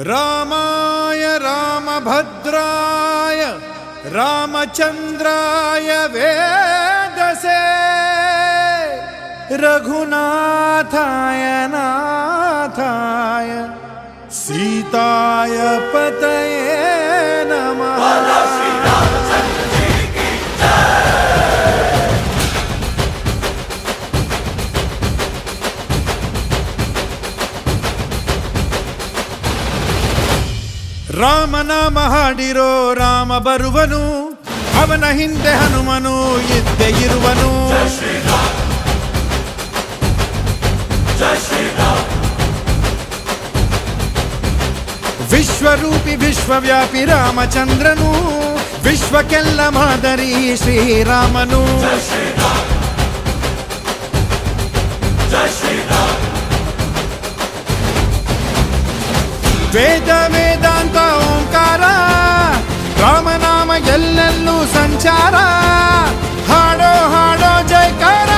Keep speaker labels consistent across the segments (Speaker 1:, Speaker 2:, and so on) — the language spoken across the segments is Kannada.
Speaker 1: रामाय रामभद्राय रामचन्द्राय वेदसे रघुनाथाय नाथाय सीताय पतये नमः। ರಾಮನಾಮ ಹಾಡಿರೋ ರಾಮ ಬರುವನು, ಅವನ ಹಿಂದೆ ಹನುಮನು ಇದ್ದೇ ಇರುವನು. ವಿಶ್ವರೂಪಿ ವಿಶ್ವವ್ಯಾಪಿ ರಾಮಚಂದ್ರನು, ವಿಶ್ವಕ್ಕೆಲ್ಲ ಮಾದರಿ ಶ್ರೀರಾಮನು. ವೇದ ವೇದಾಂತ ಓಂಕಾರ, ರಾಮನಾಮ ಎಲ್ಲೆಲ್ಲೂ ಸಂಚಾರ. ಹಾಡೋ ಹಾಡೋ ಜಯಕಾರ.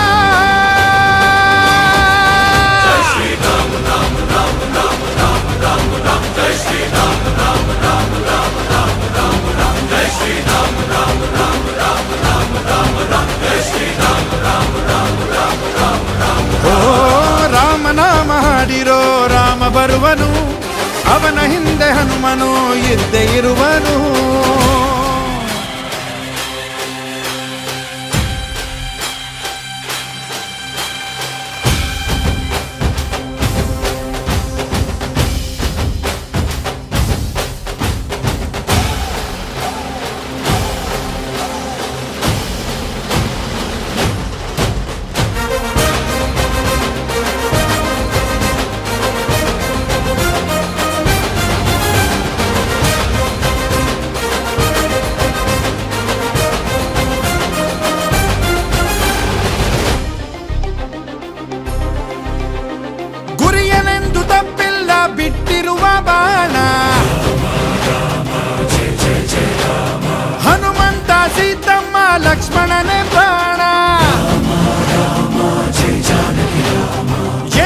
Speaker 1: ಓ ರಾಮನಾಮ ಹಾಡಿರೋ ರಾಮ ಬರುವನು, ಅವನ ಹಿಂದೆ ಹನುಮನು ಇದ್ದೇ ಇರುವನು. ತಪ್ಪಿಲ್ಲ ಬಿಟ್ಟಿರುವ ಬಾಣ, ಹನುಮಂತ ಸೀತಮ್ಮ ಲಕ್ಷ್ಮಣನೇ ಪ್ರಾಣ.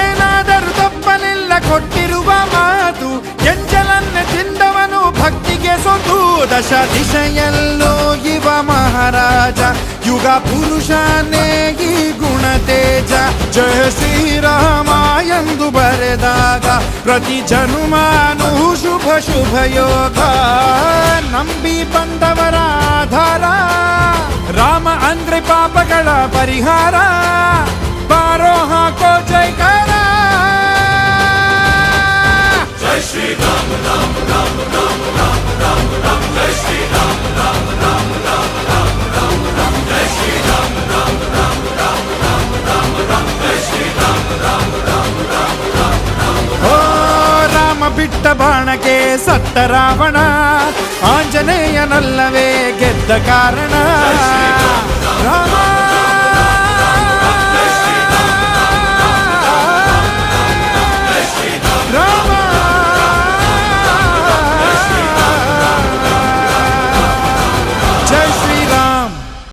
Speaker 1: ಏನಾದರೂ ತಪ್ಪಲಿಲ್ಲ ಕೊಟ್ಟಿರುವ ಮಾತು, ಎಂಜಲನ್ನೇ ತಿಂದವನು ಭಕ್ತಿಗೆ ಸೊತು. ದಶ ದಿಶೆಯಲ್ಲೋ ಇವ ಮಹಾರಾಜ, ಯುಗ ಪುರುಷನೇ ಈ ಗುಣ ತೇಜ. ಜಯ ಶ್ರೀರಾಮ ಎಂದು ಬರೆದಾಗ ಪ್ರತಿ ಜನುಮಾನು ಶುಭ ಶುಭ ಯೋಗ. ನಂಬಿ ಬಂದವರ ಆಧಾರ, ರಾಮ ಅಂದ್ರೆ ಪಾಪಗಳ ಪರಿಹಾರ. ಬಾರೋ ಹಾಕೋ ಜೈಕಾರ. ಜೈ ಶ್ರೀರಾಮ ರಾಮ ರಾಮ ರಾಮ ರಾಮ ರಾಮ ರಾಮ. ಜೈ ಶ್ರೀರಾಮ ರಾಮ ರಾಮ ರಾಮ ರಾಮ ರಾಮ ರಾಮ. ಜೈ ಶ್ರೀರಾಮ ರಾಮ ರಾಮ ರಾಮ ರಾಮ ರಾಮ ರಾಮ. ಜೈ ಶ್ರೀರಾಮ ರಾಮ ರಾಮ ರಾಮ ರಾಮ ರಾಮ. ಓ ರಾಮ ಬಿಟ್ಟ ಬಾಣಕ್ಕೆ ಸತ್ತ ರಾವಣ, ಆಂಜನೇಯನಲ್ಲವೇ ಗೆದ್ದ ಕಾರಣ. ರಾಮ